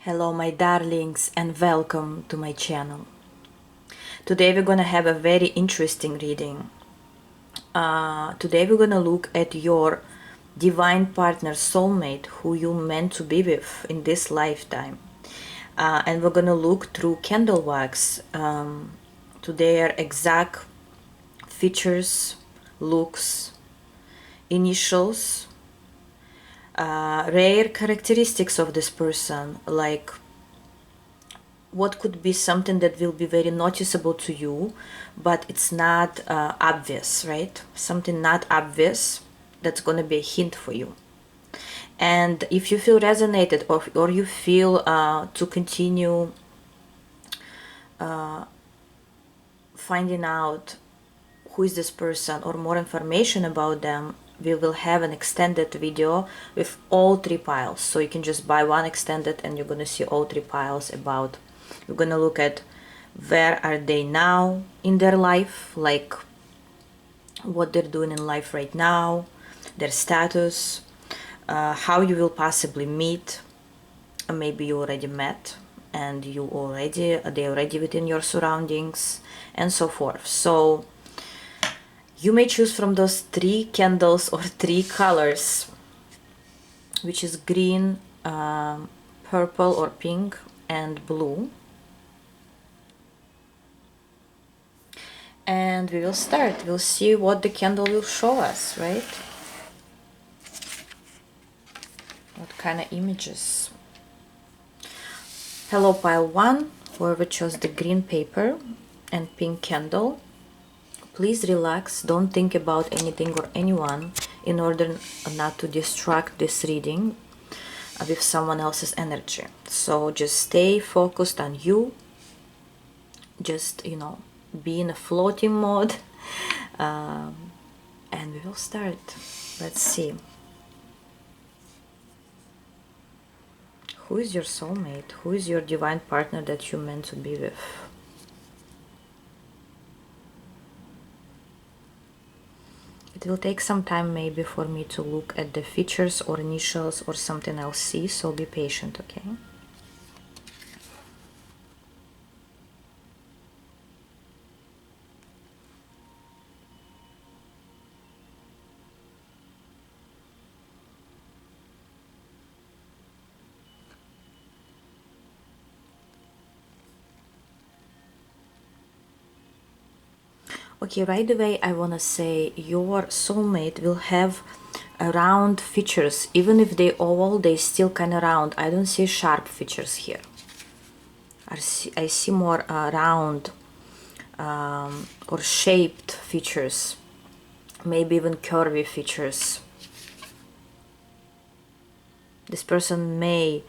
Hello my darlings and welcome to my channel. Today we're gonna have a very interesting reading. Today we're gonna look at your divine partner, soulmate, who you meant to be with in this lifetime. And we're gonna look through candle wax to their exact features, looks, initials, rare characteristics of this person, like what could be something that will be very noticeable to you, but it's not obvious, right? Something not obvious that's going to be a hint for you. And if you feel resonated, or you feel to continue finding out who is this person or more information about them, we will have an extended video with all three piles. So you can just buy one extended and you're going to see all three piles about. We're going to look at where are they now in their life, like what they're doing in life right now, their status, how you will possibly meet. Maybe you already met and they're already within your surroundings and so forth. So you may choose from those three candles or three colors, which is green, purple or pink, and blue. And we will start. We'll see what the candle will show us, right? What kind of images? Hello pile 1, whoever chose the green paper and pink candle. Please relax, don't think about anything or anyone in order not to distract this reading with someone else's energy. So just stay focused on you. Just, be in a floating mode. And we will start. Let's see. Who is your soulmate? Who is your divine partner that you're meant to be with? It will take some time maybe for me to look at the features or initials or something I'll see, so be patient, okay? Okay, right away I want to say your soulmate will have round features. Even if they oval, they still kind of round. I don't see sharp features here. I see more round or shaped features. Maybe even curvy features. This person may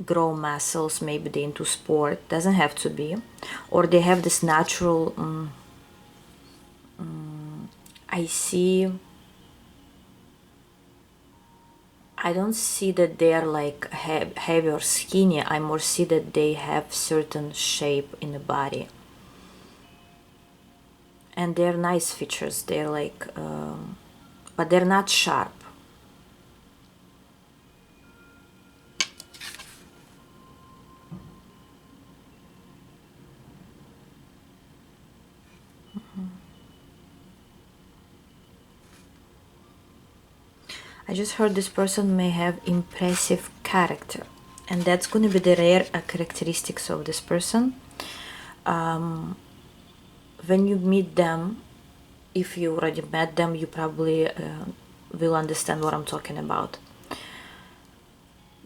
grow muscles, maybe they into sport, doesn't have to be, or they have this natural I don't see that they are like heavy or skinny. I more see that they have certain shape in the body, and they're nice features. They're like but they're not sharp. I just heard this person may have impressive character, and that's going to be the rare characteristics of this person. When you meet them, if you already met them, you probably will understand what I'm talking about.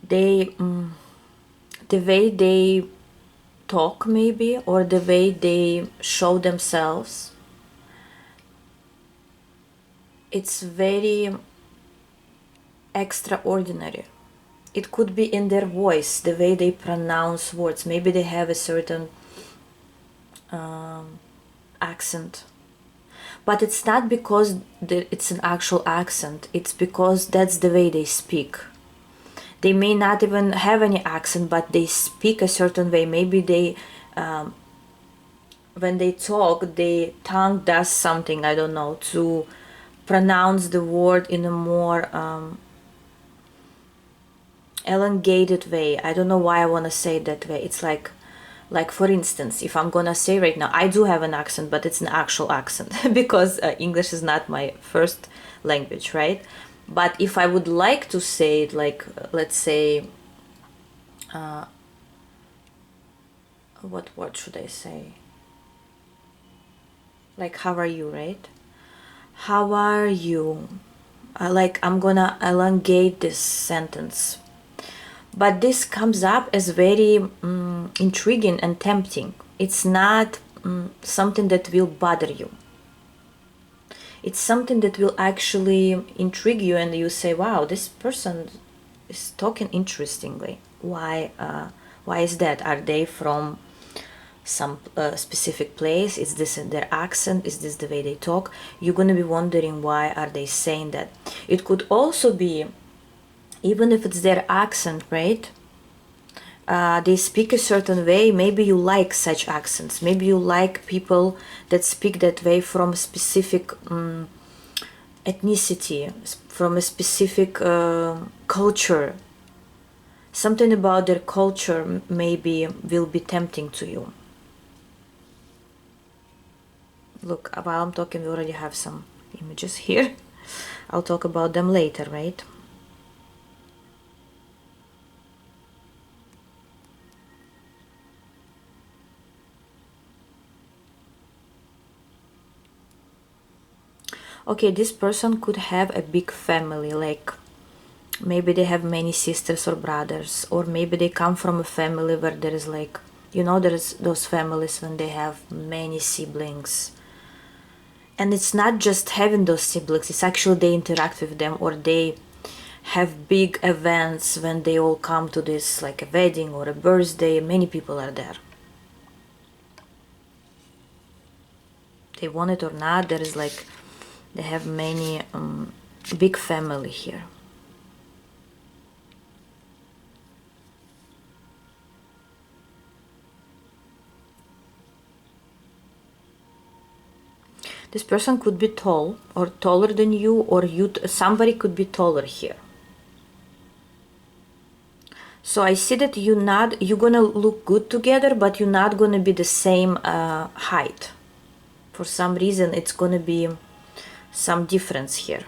The way they talk, maybe, or the way they show themselves, it's very extraordinary. It could be in their voice, the way they pronounce words. Maybe they have a certain accent, but it's not because it's an actual accent. It's because that's the way they speak. They may not even have any accent, but they speak a certain way. Maybe they when they talk, their tongue does something, I don't know, to pronounce the word in a more elongated way. I don't know why I want to say it that way. It's like for instance, if I'm gonna say right now, I do have an accent, but it's an actual accent because English is not my first language, right? But if I would like to say it like, let's say, what word should I say? Like, how are you, right? How are you? Like, I'm gonna elongate this sentence. But this comes up as very intriguing and tempting. It's not something that will bother you. It's something that will actually intrigue you, and you say, wow, this person is talking interestingly. Why is that? Are they from some specific place? Is this in their accent? Is this the way they talk? You're going to be wondering, why are they saying that? It could also be, even if it's their accent, right? They speak a certain way. Maybe you like such accents. Maybe you like people that speak that way from a specific ethnicity, from a specific culture. Something about their culture maybe will be tempting to you. Look, while I'm talking, we already have some images here. I'll talk about them later, right? Okay, this person could have a big family, like maybe they have many sisters or brothers, or maybe they come from a family where there is like, there's those families when they have many siblings. And it's not just having those siblings, it's actually they interact with them, or they have big events when they all come to this, like a wedding or a birthday. Many people are there. They want it or not, there is like, they have many big family here. This person could be tall or taller than you, or somebody could be taller here. So I see that you're gonna look good together, but you're not gonna be the same height. For some reason, it's gonna be some difference here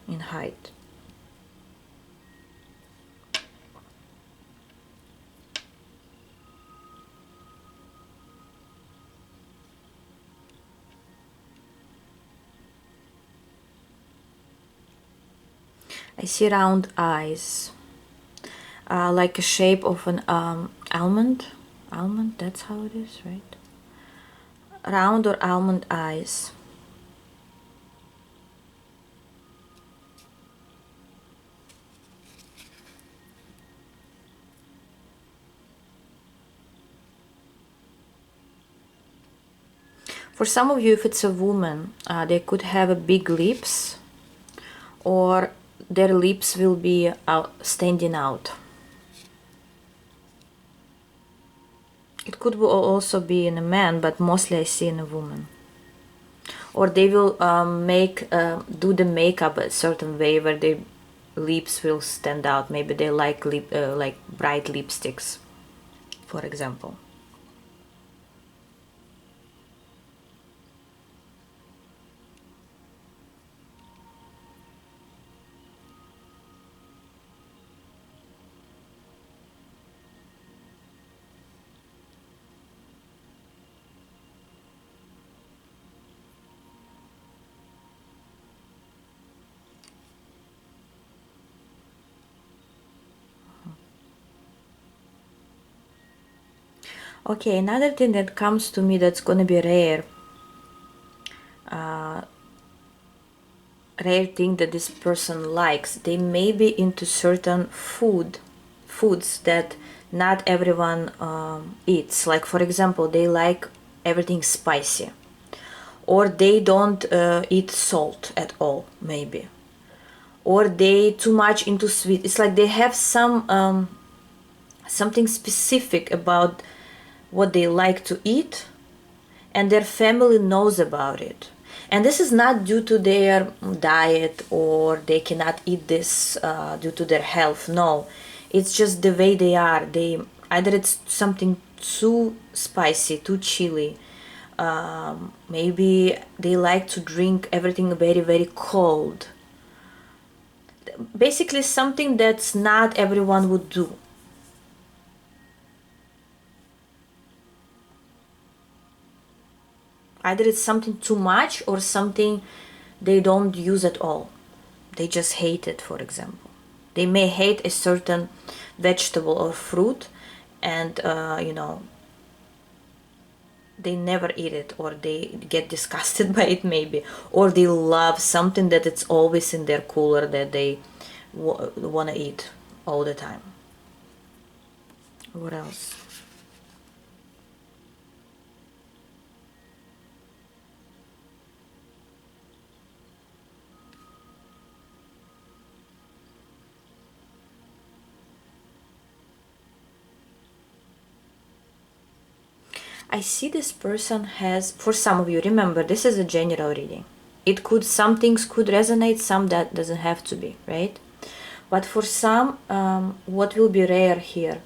in height. I see round eyes, like a shape of an almond. Almond, that's how it is, right? Round or almond eyes. For some of you, if it's a woman, they could have a big lips, or their lips will be standing out. It could also be in a man, but mostly I see in a woman. Or they will do the makeup a certain way where their lips will stand out. Maybe they like bright lipsticks, for example. Okay, another thing that comes to me that's gonna be rare thing that this person likes. They may be into certain foods that not everyone eats. Like, for example, they like everything spicy, or they don't eat salt at all, maybe, or they too much into sweet. It's like they have something specific about what they like to eat, and their family knows about it. And this is not due to their diet, or they cannot eat this due to their health. No, It's just the way they are. They either it's something too spicy, too chili. Maybe they like to drink everything very, very cold. Basically, something that's not everyone would do. Either it's something too much or something they don't use at all. They just hate it, for example. They may hate a certain vegetable or fruit, and they never eat it, or they get disgusted by it maybe, or they love something that it's always in their cooler that they want to eat all the time. What else? I see this person has, for some of you, remember, this is a general reading. It could, some things could resonate, some that doesn't have to be, right? But for some, what will be rare here,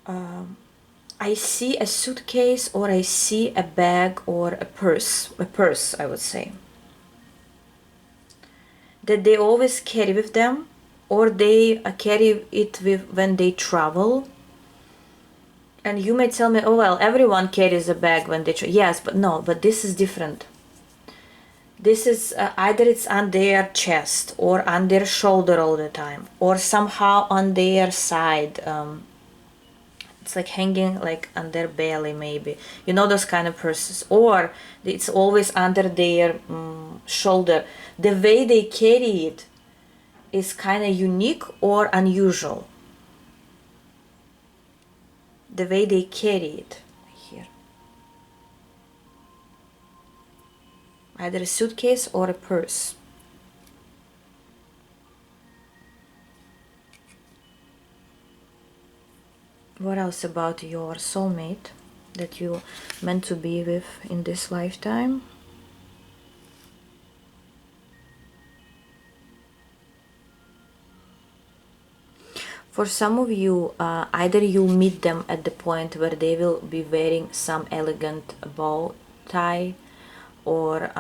I see a suitcase, or I see a bag, or a purse, I would say, that they always carry with them, or they carry it with when they travel. And you may tell me, oh well, everyone carries a bag when they travel. Yes, but no, but this is different. This is either it's on their chest or on their shoulder all the time, or somehow on their side. It's like hanging like on their belly maybe, those kind of purses, or it's always under their shoulder. The way they carry it is kind of unique or unusual. The way they carry it here, either a suitcase or a purse. What else about your soulmate that you meant to be with in this lifetime? For some of you, either you meet them at the point where they will be wearing some elegant bow tie, or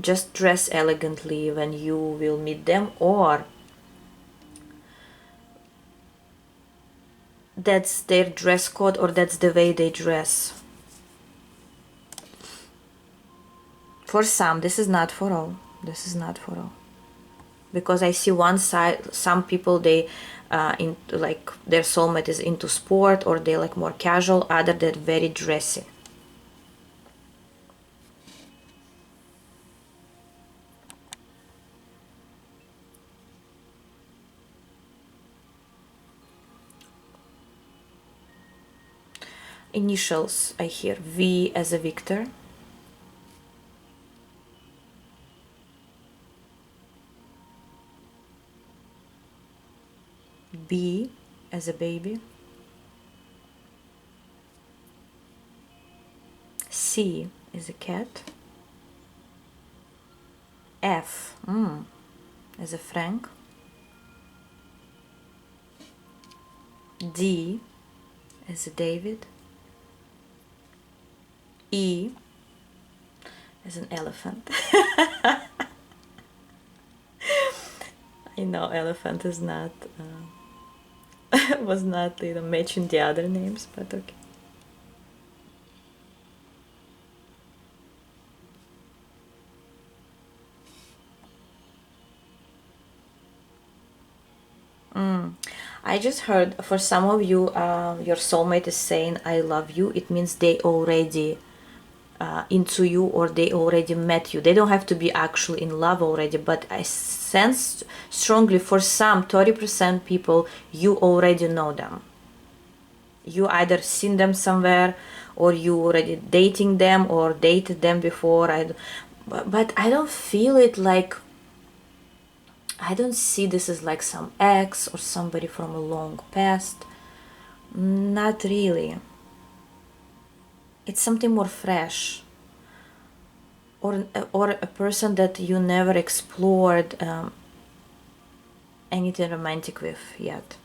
just dress elegantly when you will meet them, or that's their dress code, or that's the way they dress. For some, this is not for all. This is not for all. Because I see one side, some people, they like their soulmate is into sport, or they like more casual, other than very dressy. Initials, I hear V as a Victor, B as a baby, C is a cat, F as a Frank, D as a David, E as an elephant. I know elephant is not was not matching the other names, but okay. I just heard, for some of you, your soulmate is saying I love you. It means they already into you, or they already met you. They don't have to be actually in love already, but I sense strongly, for some 30% people, you already know them. You either seen them somewhere, or you already dating them, or dated them before. But I don't feel it like, I don't see this as like some ex or somebody from a long past. Not really. It's something more fresh, or a person that you never explored. anything romantic with yet.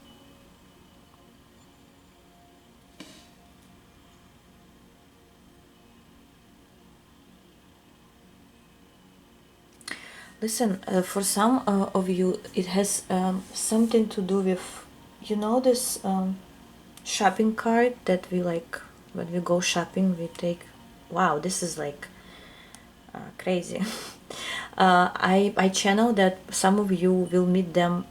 Listen, for some of you, it has something to do with, you know, this shopping cart that we like when we go shopping. We take. Wow, this is like crazy. I channel that some of you will meet them.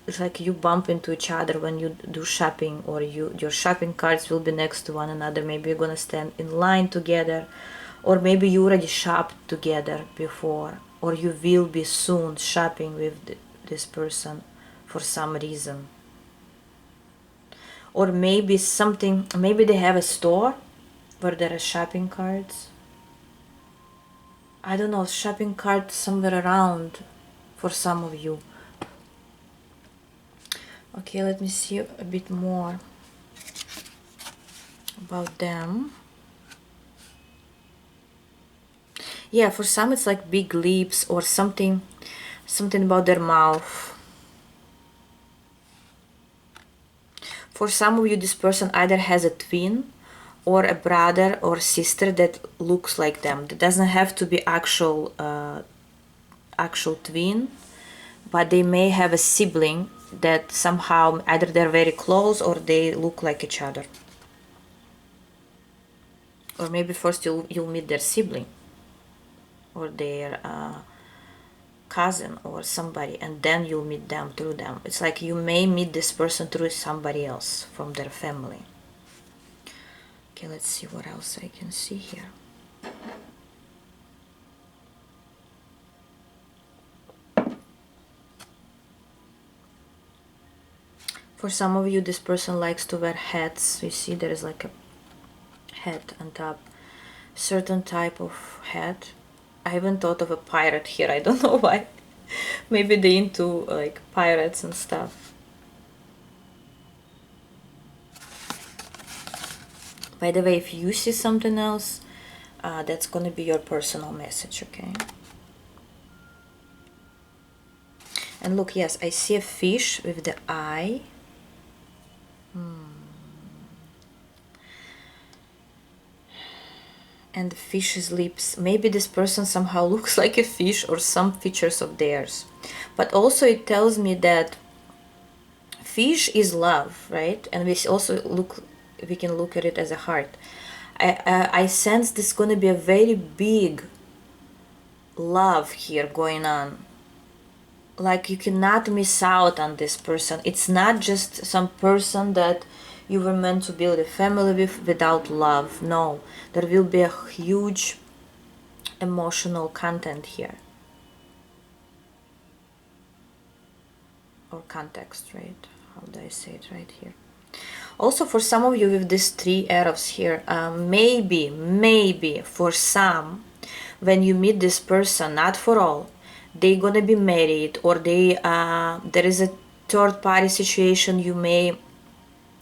It's like you bump into each other when you do shopping, or your shopping carts will be next to one another. Maybe you're gonna stand in line together, or maybe you already shopped together before, or you will be soon shopping with this person for some reason. Or maybe something, maybe they have a store where there are shopping carts. I don't know, shopping cart somewhere around for some of you. Okay, let me see a bit more about them. Yeah, for some it's like big lips or something about their mouth. For some of you, this person either has a twin or a brother or sister that looks like them. It doesn't have to be actual twin, but they may have a sibling that somehow either they're very close or they look like each other. Or maybe first you'll meet their sibling or their cousin or somebody, and then you'll meet them through them. It's like you may meet this person through somebody else from their family. Okay, let's see what else I can see here. For some of you, this person likes to wear hats. You see there is like a hat on top. Certain type of hat. I haven't thought of a pirate here. I don't know why. Maybe they into like pirates and stuff. By the way, if you see something else, that's gonna be your personal message, okay? And look, yes, I see a fish with the eye. And the fish's lips. Maybe this person somehow looks like a fish or some features of theirs. But also it tells me that fish is love, right? And we can look at it as a heart. I sense this is going to be a very big love here going on. Like you cannot miss out on this person. It's not just some person that you were meant to build a family with without love. No, there will be a huge emotional content here. Or context, right? How do I say it right here? Also, for some of you with these 3 arrows here, maybe for some, when you meet this person, not for all, they're gonna be married, or there is a third party situation you may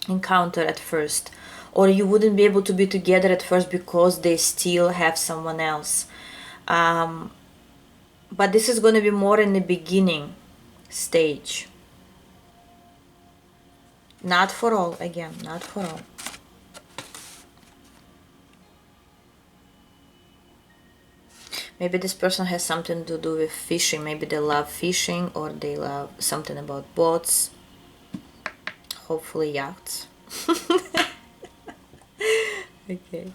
encounter at first, or you wouldn't be able to be together at first because they still have someone else. But this is gonna be more in the beginning stage. Not for all, again, not for all. Maybe this person has something to do with fishing. Maybe they love fishing, or they love something about boats. Hopefully yachts. Okay.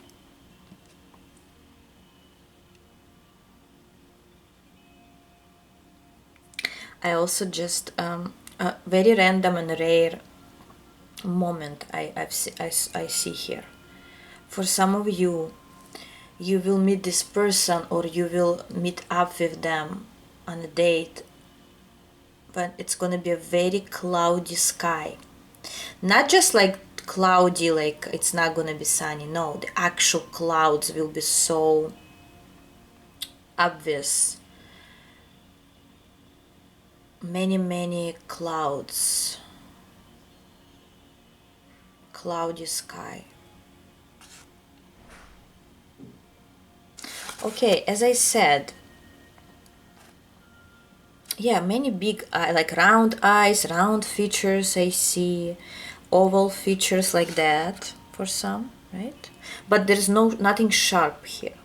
I also just a very random and rare moment I see here. For some of you, you will meet this person, or you will meet up with them on a date, but it's gonna be a very cloudy sky. Not just like cloudy, like it's not gonna be sunny. No, the actual clouds will be so obvious. Many clouds. Cloudy sky. Okay, as I said, Yeah, many big like round eyes, round features I see, oval features like that for some, right? But there's nothing sharp here.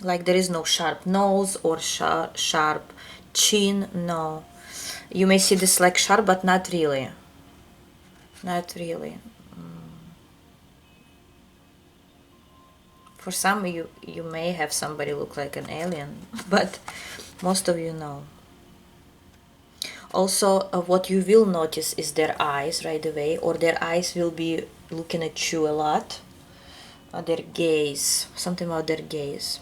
Like there is no sharp nose or sharp chin, no. You may see this like sharp, but not really. Not really. For some you may have somebody look like an alien, but most of you know. Also, what you will notice is their eyes right away, or their eyes will be looking at you a lot. Their gaze, something about their gaze.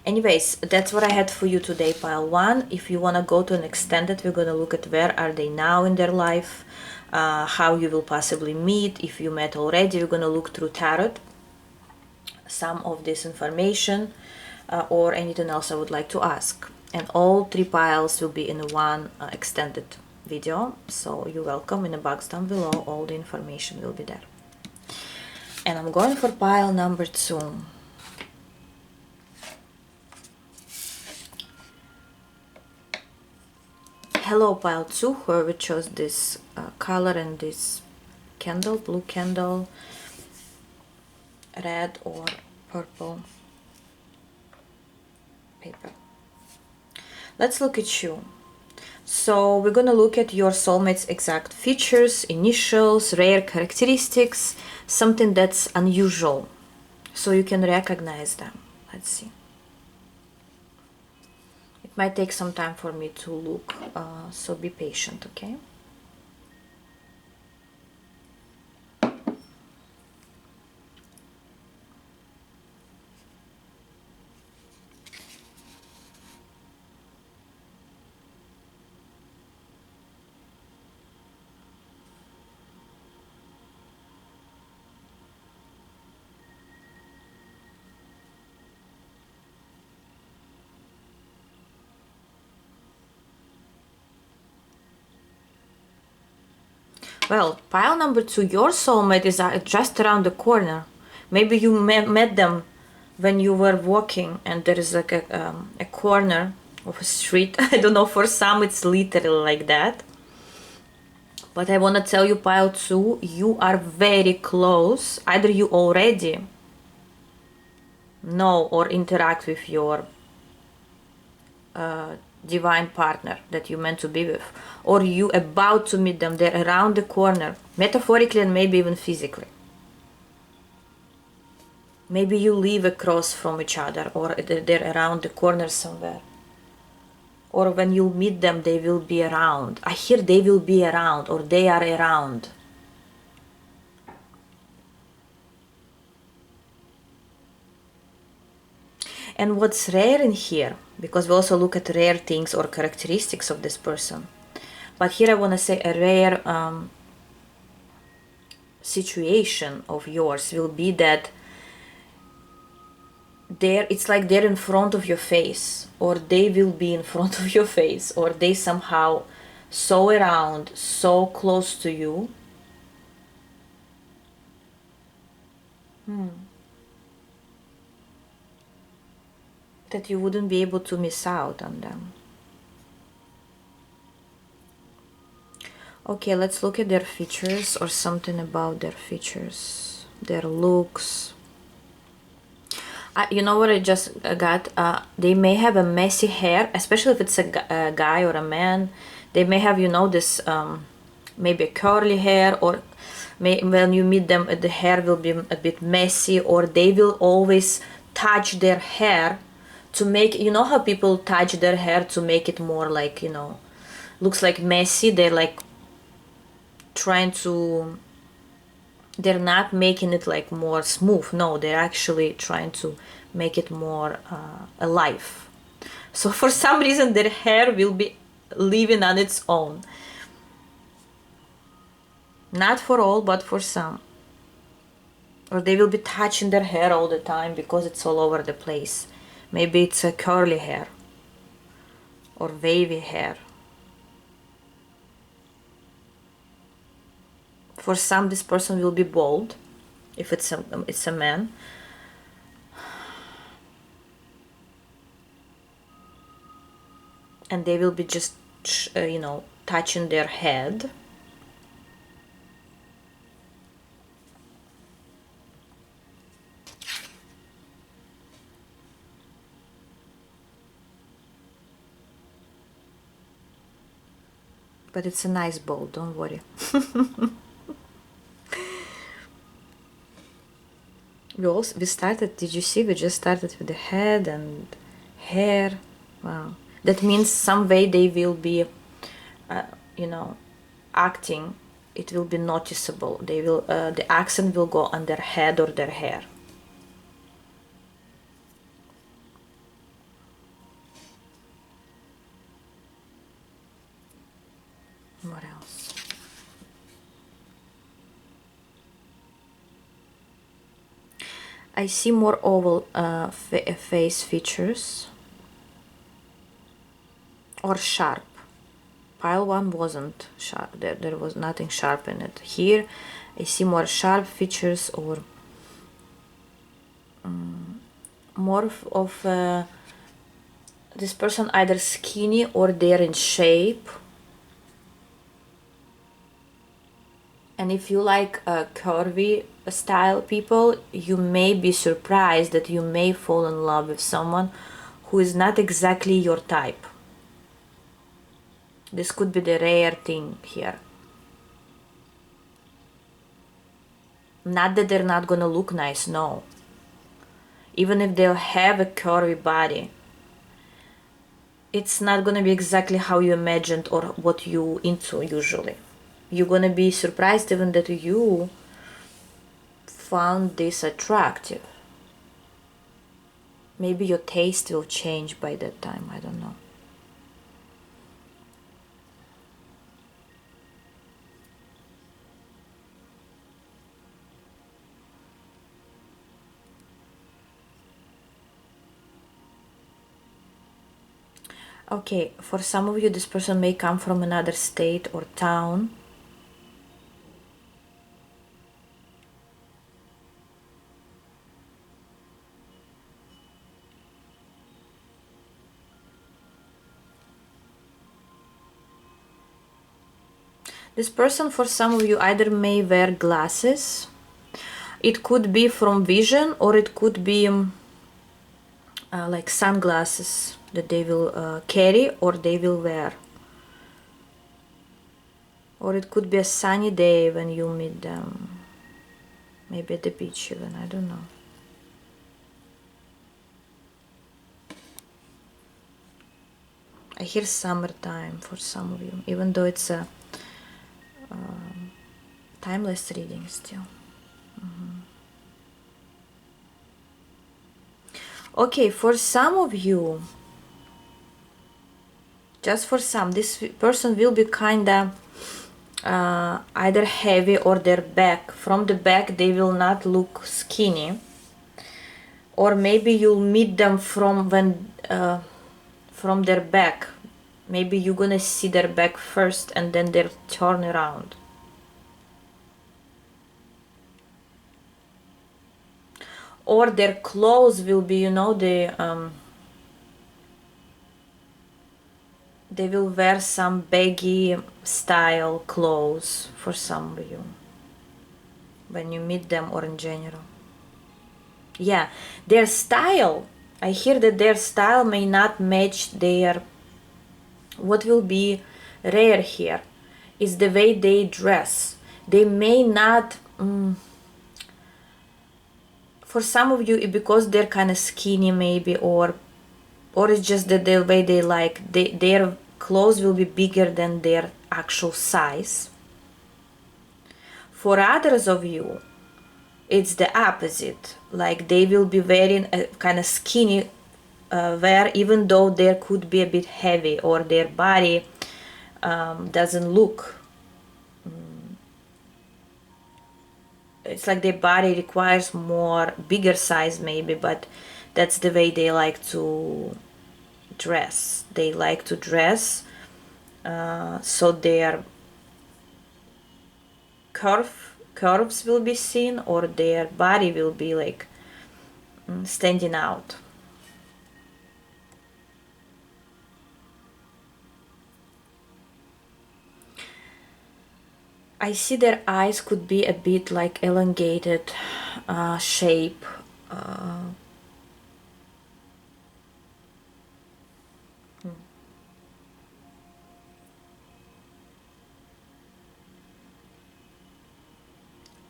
Anyways, that's what I had for you today, pile 1. If you want to go to an extended, we're going to look at where are they now in their life, how you will possibly meet. If you met already, we're going to look through tarot, some of this information, or anything else I would like to ask. And all 3 piles will be in one extended video, so you're welcome. In the box down below, all the information will be there. And I'm going for pile number 2. Hello, pile 2, whoever chose this color and this candle, blue candle, red or purple paper. Let's look at you. So we're gonna look at your soulmate's exact features, initials, rare characteristics, something that's unusual, so you can recognize them. Let's see. It might take some time for me to look, so be patient, okay? Well, pile number 2, your soulmate is just around the corner. Maybe you met them when you were walking and there is like a corner of a street. I don't know, for some it's literally like that. But I want to tell you, pile 2, you are very close. Either you already know or interact with your divine partner that you meant to be with, or you about to meet them. They're around the corner, metaphorically and maybe even physically. Maybe you live across from each other, or they're around the corner somewhere. Or when you meet them, they will be around. I hear they will be around, or they are around. And what's rare in here, because we also look at rare things or characteristics of this person, but here I want to say a rare situation of yours will be that it's like they're in front of your face, or they will be in front of your face, or they somehow so around, so close to you. That you wouldn't be able to miss out on them. Okay, let's look at their features, or something about their features, their looks. You know what I just got? They may have a messy hair, especially if it's a guy or a man. They may have, you know, this maybe a curly hair, or when you meet them, the hair will be a bit messy, or they will always touch their hair to make, you know how people touch their hair to make it more like, you know, looks like messy. They're like trying to, they're not making it like more smooth. No, they're actually trying to make it more alive. So for some reason their hair will be living on its own. Not for all, but for some. Or they will be touching their hair all the time because it's all over the place. Maybe it's a curly hair or wavy hair. For some, this person will be bald, if it's a man. and they will be just you know, touching their head. But it's a nice bowl, don't worry. We started, did you see, we just started with the head and hair. Wow, that means some way they will be you know, acting, it will be noticeable. They will the accent will go on their head or their hair. What else? I see more oval face features or sharp. Pile 1 wasn't sharp. There was nothing sharp in it. Here I see more sharp features, or more of this person either skinny or they're in shape. And if you like curvy style people, you may be surprised that you may fall in love with someone who is not exactly your type. This could be the rare thing here. Not that they're not gonna look nice, no. Even if they'll have a curvy body, it's not gonna be exactly how you imagined or what you into usually. You're gonna be surprised even that you found this attractive. Maybe your taste will change by that time, I don't know. Okay, for some of you, this person may come from another state or town. This person, for some of you, either may wear glasses. It could be from vision, or it could be like sunglasses that they will carry or they will wear. Or it could be a sunny day when you meet them. Maybe at the beach even, I don't know. I hear summertime for some of you, even though it's a timeless reading still. Okay, for some of you, just for some, this person will be kinda either heavy or their back. From the back they will not look skinny. Or maybe you'll meet them from their back. Maybe you're gonna see their back first and then they'll turn around. Or their clothes will be, you know, they will wear some baggy style clothes for some of you when you meet them, or in general. Yeah, their style, I hear that their style may not match their, what will be rare here is the way they dress. They may not for some of you, because they're kind of skinny maybe, or it's just that the way they like, their clothes will be bigger than their actual size. For others of you, it's the opposite. Like they will be wearing a kind of skinny wear, even though there could be a bit heavy, or their body doesn't look. It's like their body requires more bigger size maybe, but that's the way they like to dress. They like to dress so their curves will be seen, or their body will be like standing out. I see their eyes could be a bit like elongated shape.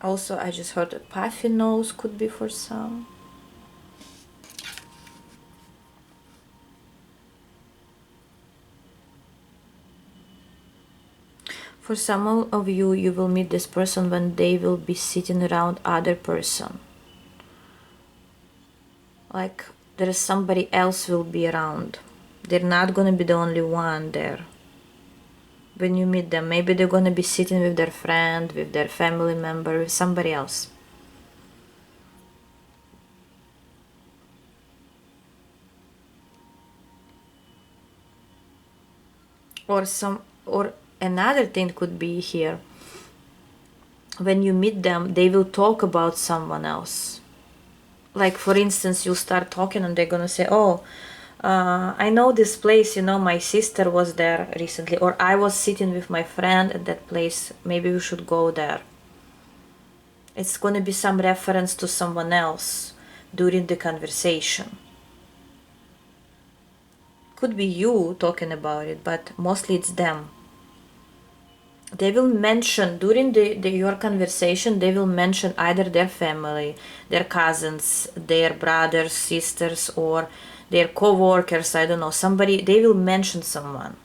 Also, I just heard a puffy nose could be for some. For some of you, you will meet this person when they will be sitting around other person. Like there is somebody else will be around. They're not gonna be the only one there. When you meet them, maybe they're gonna be sitting with their friend, with their family member, with somebody else. Or another thing could be here. When you meet them, they will talk about someone else. Like for instance, you'll start talking and they're gonna say, oh, I know this place, you know, my sister was there recently, or I was sitting with my friend at that place, maybe we should go there. It's gonna be some reference to someone else during the conversation. Could be you talking about it, but mostly it's them. They will mention during your conversation, they will mention either their family, their cousins, their brothers, sisters, or their co-workers, I don't know, somebody, they will mention someone.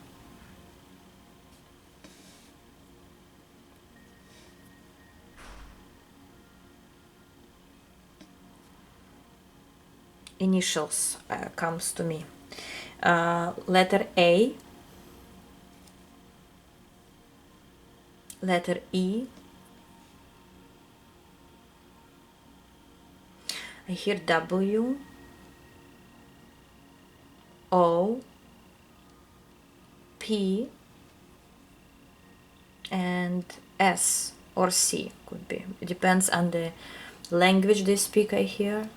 Initials comes to me. Letter A, letter E, I hear W, O, P, and S or C could be. It depends on the language they speak, I hear.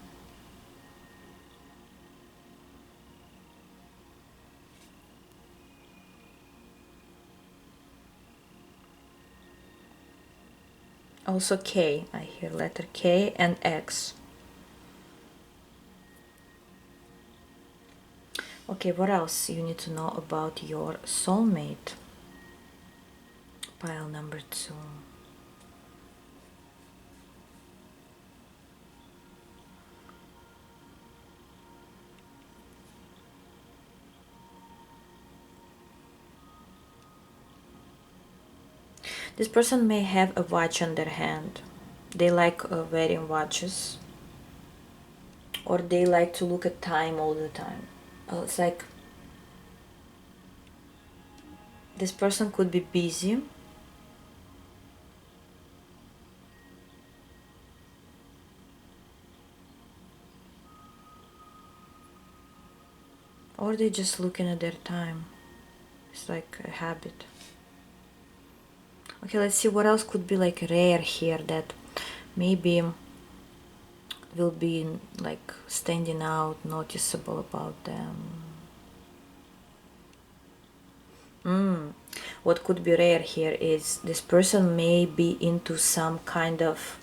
Also K, I hear letter K and X. Okay, what else you need to know about your soulmate? Pile number 2. This person may have a watch on their hand. They like wearing watches. Or they like to look at time all the time. It's like this person could be busy. Or they're just looking at their time. It's like a habit. Okay, let's see what else could be like rare here that maybe will be like standing out, noticeable about them. What could be rare here is this person may be into some kind of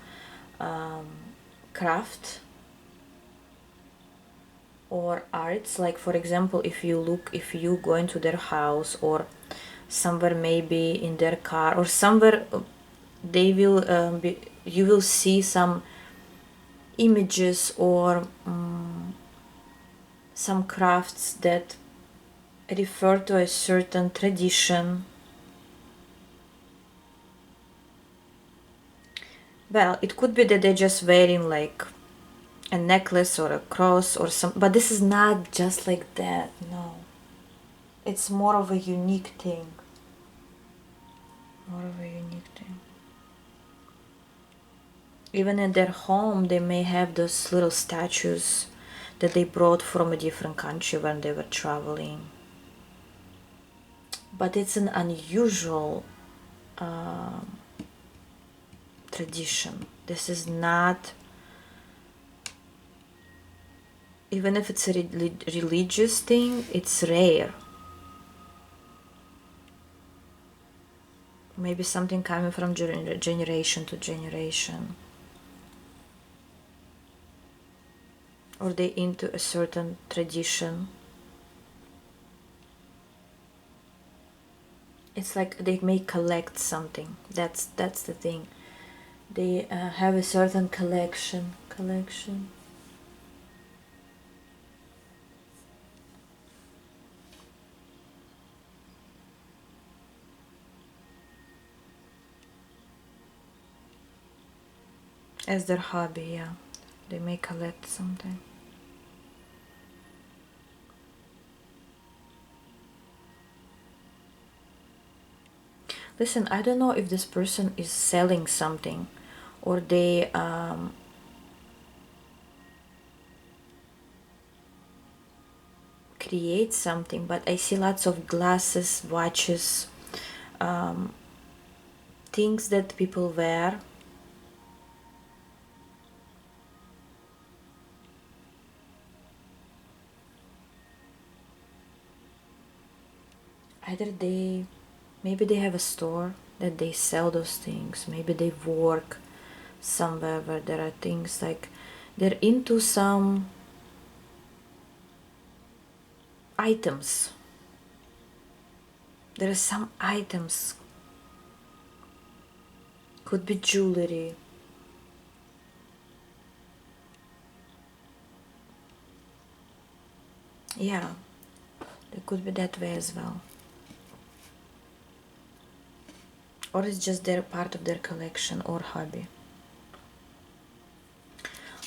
craft or arts. Like for example, if you go into their house or somewhere, maybe in their car or somewhere, they will you will see some images or some crafts that refer to a certain tradition. Well, it could be that they're just wearing like a necklace or a cross or some, but this is not just like that, no. It's more of a unique thing. More of a unique thing. Even in their home, they may have those little statues that they brought from a different country when they were traveling. But it's an unusual tradition. This is not, even if it's a religious thing, it's rare. Maybe something coming from generation to generation. Or they into a certain tradition. It's like they may collect something. That's the thing. They have a certain collection. As their hobby, yeah. They may collect something. Listen, I don't know if this person is selling something or they create something, but I see lots of glasses, watches, things that people wear. Either maybe they have a store that they sell those things. Maybe they work somewhere where there are things like they're into some items. There are some items. Could be jewelry. Yeah, it could be that way as well. Or it's just their part of their collection or hobby.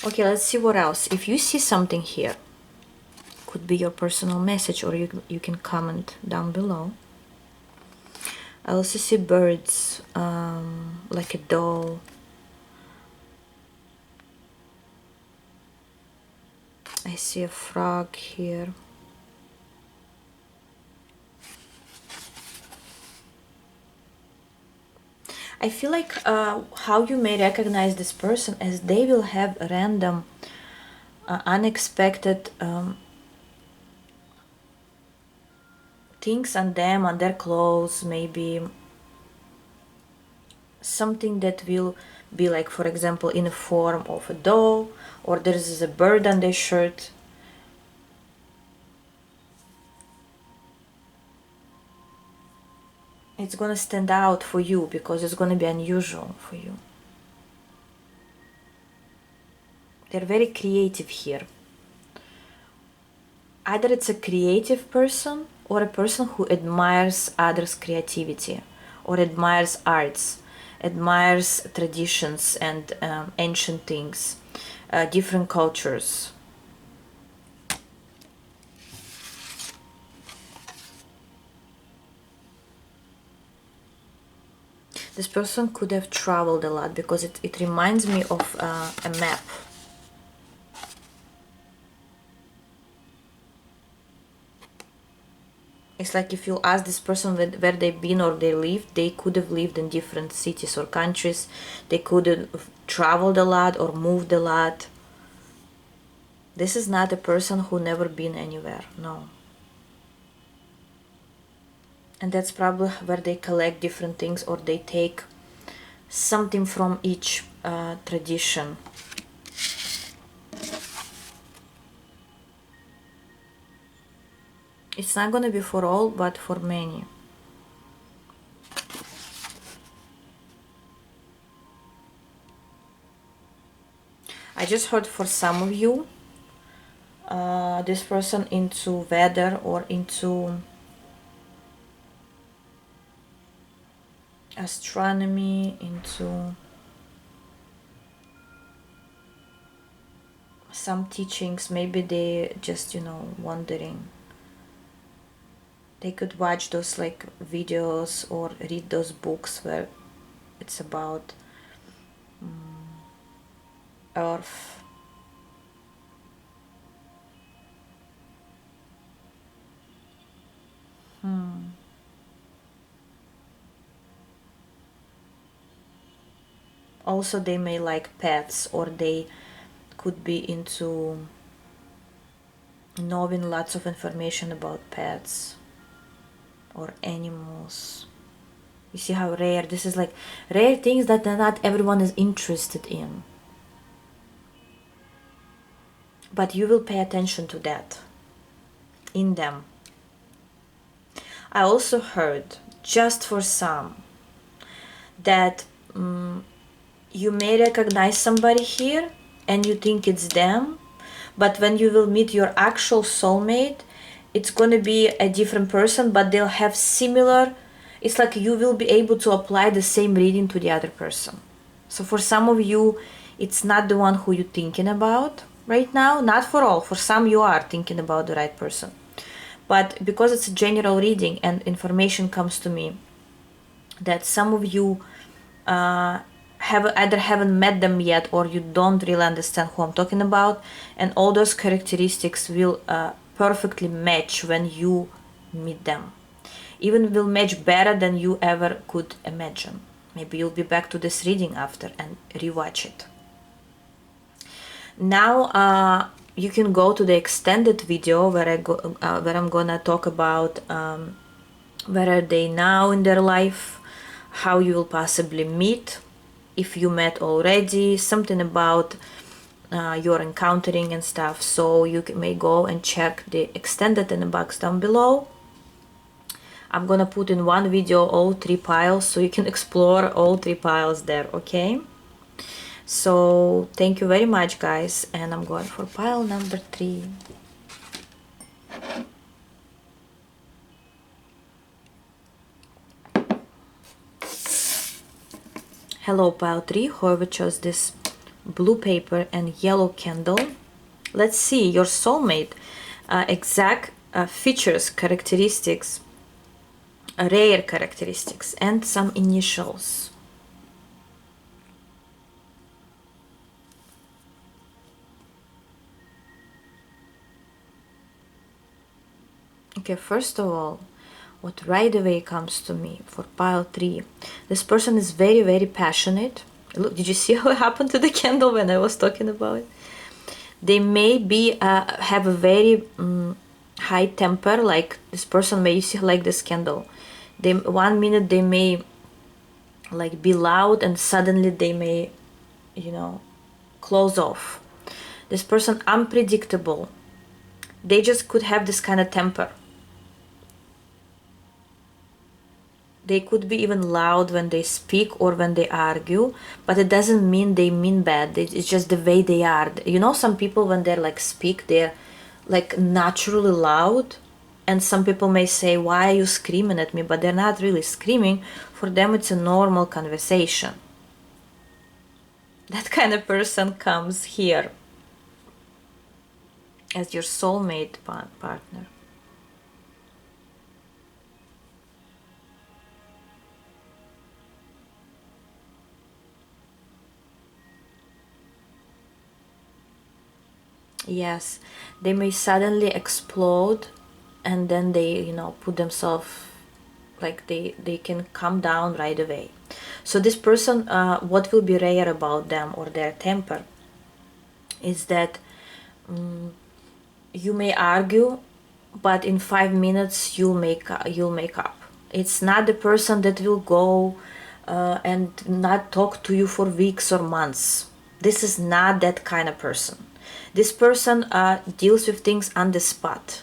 Okay, let's see what else. If you see something here, could be your personal message, or you can comment down below. I also see birds, like a doll. I see a frog here. I feel like how you may recognize this person as they will have random, unexpected things on them, on their clothes, maybe something that will be like, for example, in the form of a doll, or there is a bird on their shirt. It's gonna stand out for you because it's gonna be unusual for you. They're very creative here. Either it's a creative person or a person who admires others' creativity or admires arts, admires traditions and ancient things, different cultures. This person could have traveled a lot because it reminds me of a map. It's like if you ask this person where they've been or they lived, they could have lived in different cities or countries. They could have traveled a lot or moved a lot. This is not a person who never been anywhere, no. And that's probably where they collect different things or they take something from each tradition. It's not gonna be for all, but for many. I just heard for some of you, this person into weather or into astronomy, into some teachings. Maybe they just, wondering. They could watch those like videos or read those books where it's about Earth. Also, they may like pets, or they could be into knowing lots of information about pets or animals. You see how rare? This is like rare things that not everyone is interested in. But you will pay attention to that in them. I also heard, just for some, that you may recognize somebody here and you think it's them, but when you will meet your actual soulmate, it's going to be a different person, but they'll have similar, it's like you will be able to apply the same reading to the other person. So for some of you, it's not the one who you're thinking about right now. Not for all. For some, you are thinking about the right person. But because it's a general reading and information comes to me that some of you haven't met them yet, or you don't really understand who I'm talking about, and all those characteristics will perfectly match when you meet them. Even will match better than you ever could imagine. Maybe you'll be back to this reading after and rewatch it. Now you can go to the extended video where I'm gonna talk about where are they now in their life, how you will possibly meet, if you met already, something about your encountering and stuff. So you may go and check the extended in the box down below. I'm gonna put in one video all 3 piles so you can explore all 3 piles there, okay? So thank you very much, guys, and I'm going for pile number 3. Hello, pile 3, whoever chose this blue paper and yellow candle. Let's see your soulmate exact features, characteristics, rare characteristics, and some initials. Okay, first of all, what right away comes to me for pile 3, this person is very, very passionate. Look, did you see what happened to the candle when I was talking about it? They may be have a very high temper, like this person may, you see, like this candle. They 1 minute they may like be loud and suddenly they may, you know, close off. This person unpredictable. They just could have this kind of temper. They could be even loud when they speak or when they argue, but it doesn't mean they mean bad. It's just the way they are. You know, some people when they're like speak, they're like naturally loud, and some people may say, why are you screaming at me? But they're not really screaming. For them, it's a normal conversation. That kind of person comes here as your soulmate partner. Yes, they may suddenly explode and then they, you know, put themselves like they can calm down right away. So this person, what will be rare about them or their temper is that you may argue, but in 5 minutes you'll make up. It's not the person that will go and not talk to you for weeks or months. This is not that kind of person. This person deals with things on the spot.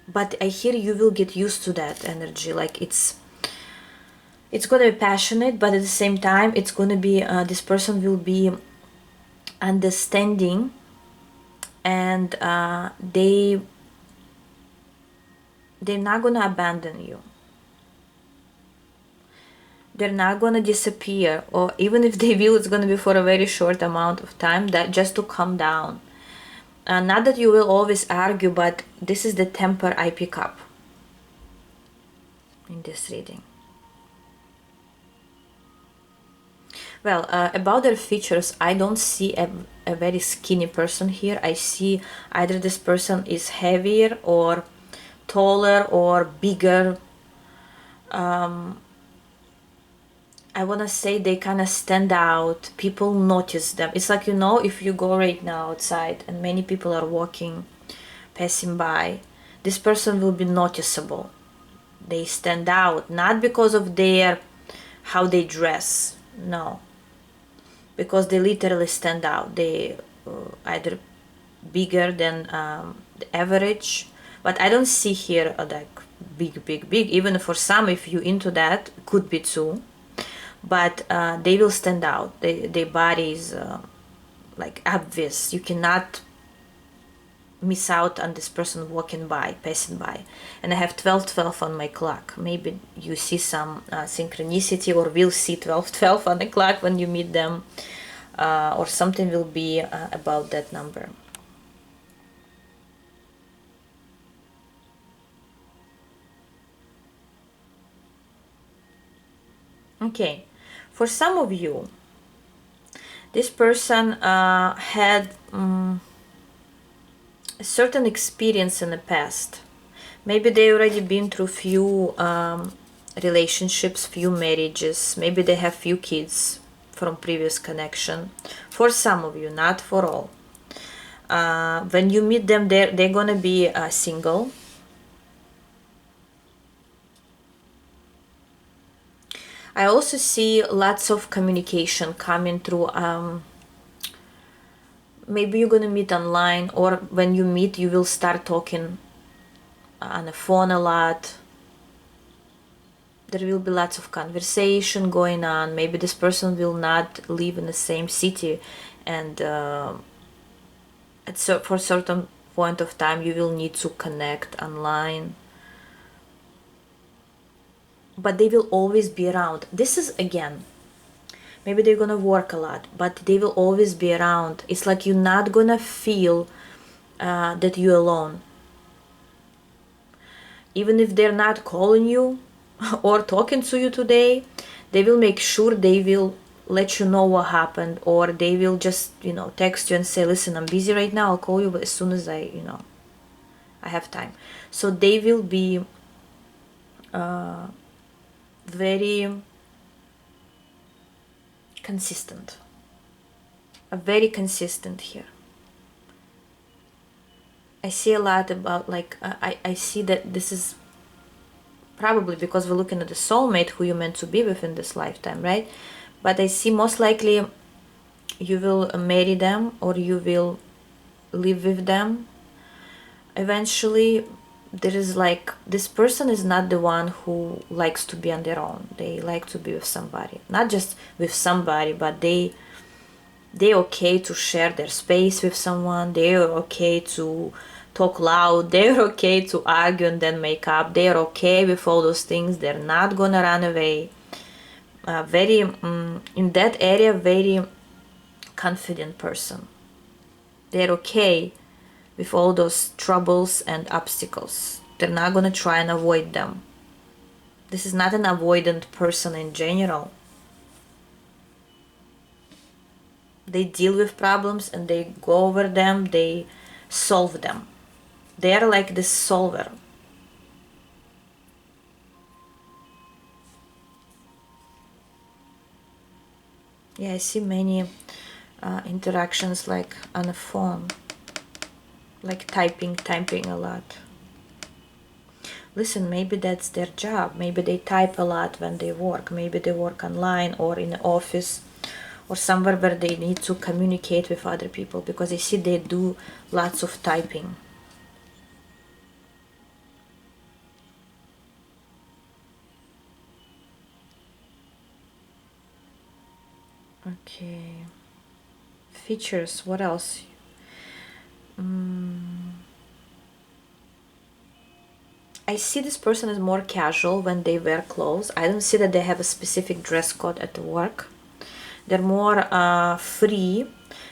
But I hear you will get used to that energy. Like it's going to be passionate, but at the same time, it's going to be, this person will be understanding, and they're not going to abandon you. They're not going to disappear, or even if they will, it's going to be for a very short amount of time, that just to calm down. Not that you will always argue, but this is the temper I pick up in this reading. Well, about their features, I don't see a very skinny person here. I see either this person is heavier or taller or bigger. I want to say they kind of stand out. People notice them. It's like, you know, if you go right now outside and many people are walking, passing by, this person will be noticeable. They stand out, not because of their how they dress, no, because they literally stand out. They either bigger than the average, but I don't see here like big. Even for some, if you into that, could be too, but they will stand out. Their body is like obvious. You cannot miss out on this person walking by, passing by. And I have 12:12 on my clock. Maybe you see some synchronicity, or will see 12:12 on the clock when you meet them, or something will be about that number. Okay, for some of you, this person had a certain experience in the past. Maybe they already been through few relationships, few marriages. Maybe they have few kids from previous connection. For some of you, not for all. When you meet them, they're gonna be single. I also see lots of communication coming through. Maybe you're gonna meet online, or when you meet, you will start talking on the phone a lot. There will be lots of conversation going on. Maybe this person will not live in the same city, and for a certain point of time you will need to connect online, but they will always be around. This is, again, maybe they're gonna work a lot, but they will always be around. It's like you're not gonna feel that you're alone. Even if they're not calling you or talking to you today, they will make sure they will let you know what happened, or they will just, text you and say, listen, I'm busy right now, I'll call you as soon as I have time. So they will be very consistent, very consistent here. I see a lot about, like, I see that this is probably because we're looking at the soulmate who you're meant to be with in this lifetime, right? But I see most likely you will marry them, or you will live with them eventually. There is, like, this person is not the one who likes to be on their own. They like to be with somebody, not just with somebody, but they're okay to share their space with someone. They're okay to talk loud. They're okay to argue and then make up. They're okay with all those things. They're not gonna run away. Very in that area, very confident person. They're okay with all those troubles and obstacles. They're not gonna try and avoid them. This is not an avoidant person in general. They deal with problems and they go over them, they solve them. They are like this solver. Yeah, I see many interactions, like on a phone, like typing a lot. Listen, maybe that's their job. Maybe they type a lot when they work. Maybe they work online or in the office, or somewhere where they need to communicate with other people, because I see they do lots of typing. Okay. Features, what else? I see this person is more casual when they wear clothes. I don't see that they have a specific dress code at the work. They're more free.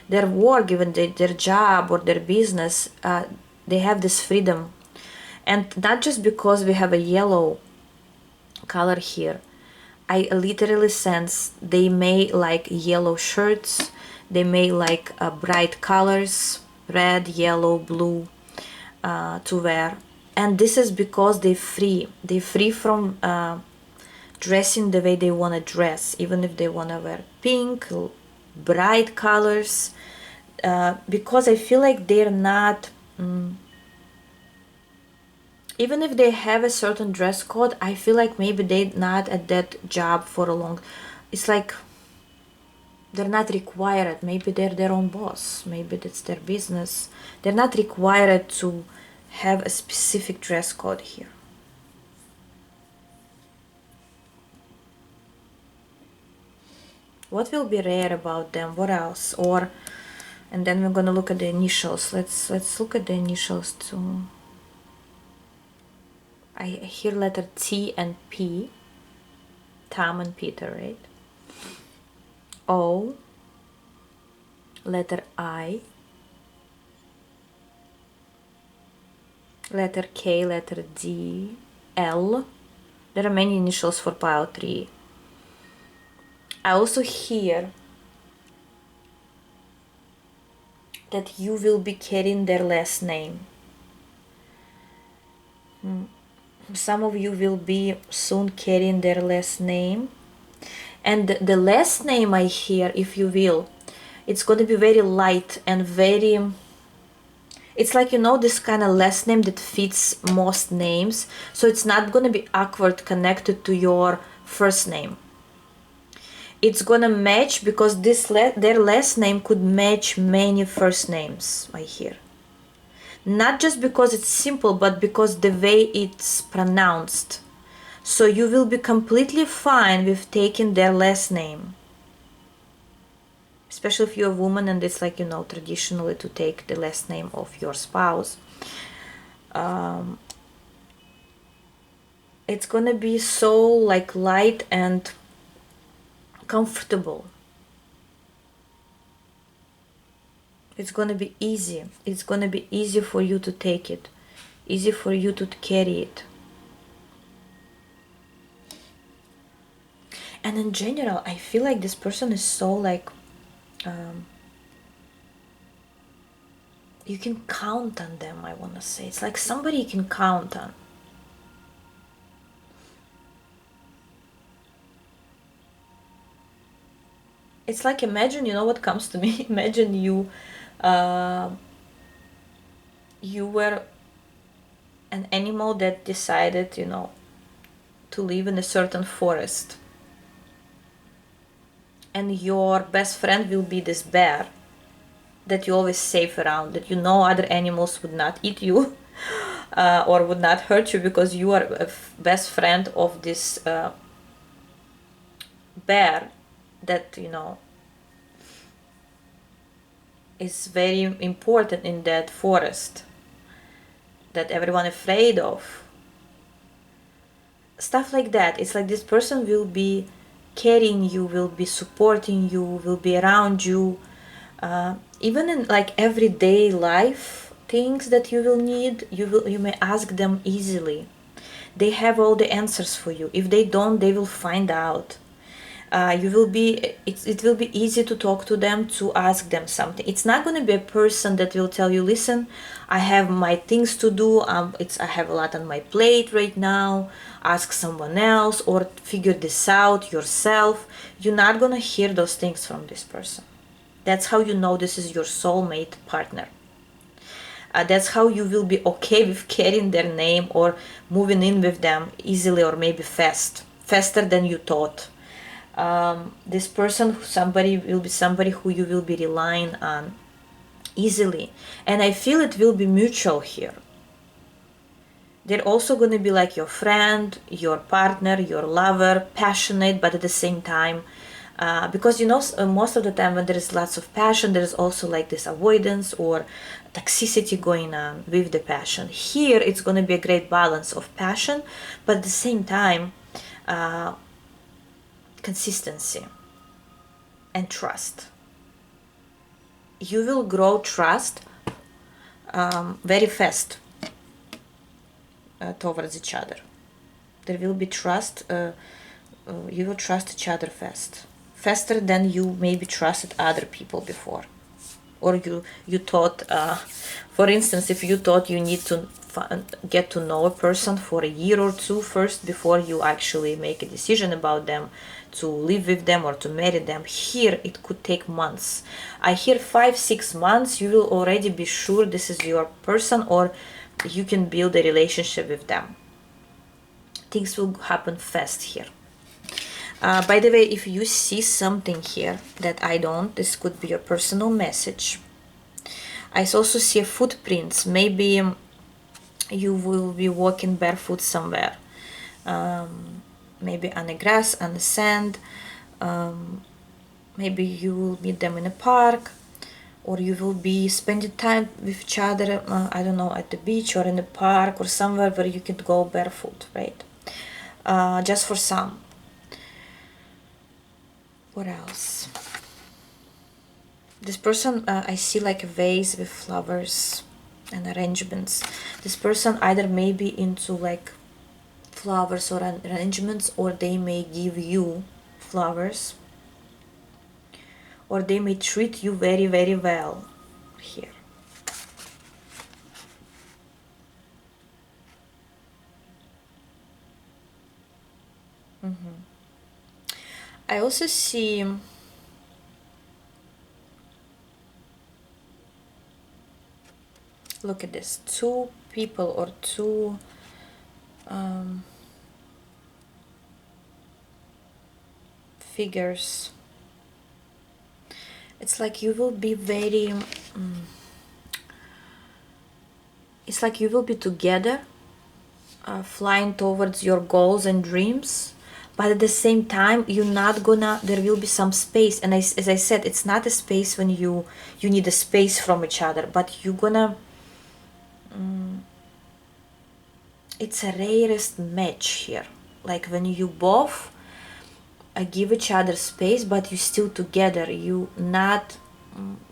Their work, even their job or their business, they have this freedom. And not just because we have a yellow color here. I literally sense they may like yellow shirts. They may like bright colors, red, yellow, blue, to wear. And this is because they're free. They're free from dressing the way they want to dress, even if they want to wear pink, bright colors, because I feel like they're not, even if they have a certain dress code, I feel like maybe they're not at that job for a long, it's like they're not required. Maybe they're their own boss, maybe that's their business. They're not required to have a specific dress code here. What will be rare about them? What else? Or, and then we're gonna look at the initials. Let's look at the initials too. I hear letter T and P. Tom and Peter, right? O. Letter I. Letter K, letter D, L. There are many initials for pile 3. I also hear that you will be carrying their last name. Some of you will be soon carrying their last name. And the last name I hear, if you will, it's going to be very light and very... It's like, you know, this kind of last name that fits most names. So it's not going to be awkward connected to your first name. It's gonna match because their last name could match many first names, I hear. Not just because it's simple, but because the way it's pronounced. So you will be completely fine with taking their last name. Especially if you're a woman and it's like, you know, traditionally to take the last name of your spouse. It's gonna be so like light and comfortable. It's gonna be easy. It's gonna be easy for you to take it, easy for you to carry it. And in general, I feel like this person is so like you can count on them, I want to say. It's like somebody you can count on. It's like, imagine, you know what comes to me? Imagine you you were an animal that decided, you know, to live in a certain forest. And your best friend will be this bear that you always safe around, that you know other animals would not eat you or would not hurt you because you are a best friend of this bear that, you know, is very important in that forest, that everyone is afraid of. Stuff like that. It's like this person will be carrying you, will be supporting you, will be around you, even in like everyday life things that you will need, you may ask them easily. They have all the answers for you. If they don't, they will find out. It will be easy to talk to them, to ask them something. It's not going to be a person that will tell you, listen, I have my things to do, I have a lot on my plate right now, ask someone else or figure this out yourself. You're not going to hear those things from this person. That's how you know this is your soulmate partner. That's how you will be okay with carrying their name or moving in with them easily, or maybe faster than you thought. This person, will be somebody who you will be relying on easily. And I feel it will be mutual here. They're also going to be like your friend, your partner, your lover, passionate, but at the same time, because you know, most of the time when there is lots of passion, there is also like this avoidance or toxicity going on with the passion. Here it's going to be a great balance of passion, but at the same time, consistency and trust. You will grow trust very fast towards each other. There will be trust. You will trust each other faster than you maybe trusted other people before, or you thought. For instance, if you thought you need to get to know a person for a year or two first before you actually make a decision about them, to live with them or to marry them, here it could take months. I hear 5-6 months you will already be sure this is your person, or you can build a relationship with them. Things will happen fast here. By the way, if you see something here that I don't, this could be your personal message. I also see footprints. Maybe you will be walking barefoot somewhere. Maybe on the grass, on the sand. Maybe you will meet them in a park, or you will be spending time with each other, I don't know, at the beach or in the park or somewhere where you can go barefoot, right? Just for some. What else? This person, I see like a vase with flowers and arrangements. This person either may be into like flowers or arrangements, or they may give you flowers, or they may treat you very, very well here. I also see look at this, two people or two figures. It's like you will be very it's like you will be together, flying towards your goals and dreams, but at the same time you're not gonna, there will be some space. And as I said, it's not a space when you need a space from each other, but you're gonna it's a rarest match here, like when you both give each other space, but you still together. You not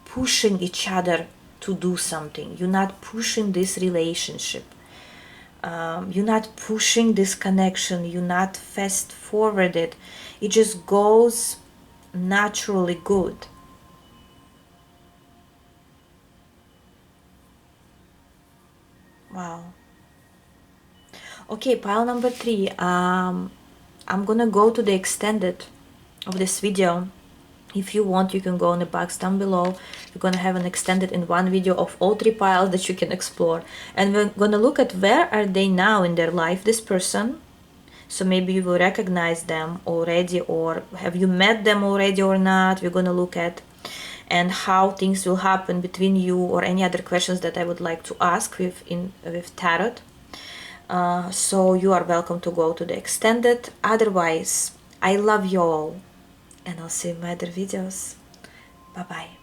pushing each other to do something. You're not pushing this relationship. You're not pushing this connection. You're not fast forwarded. It just goes naturally good. Wow. Okay, pile number 3. I'm gonna go to the extended of this video. If you want, you can go in the box down below. We're gonna have an extended in one video of all 3 piles that you can explore, and we're gonna look at where are they now in their life, this person. So maybe you will recognize them already, or have you met them already or not. We're gonna look at, and how things will happen between you, or any other questions that I would like to ask with tarot. So you are welcome to go to the extended. Otherwise, I love you all, and I'll see you in my other videos. Bye bye.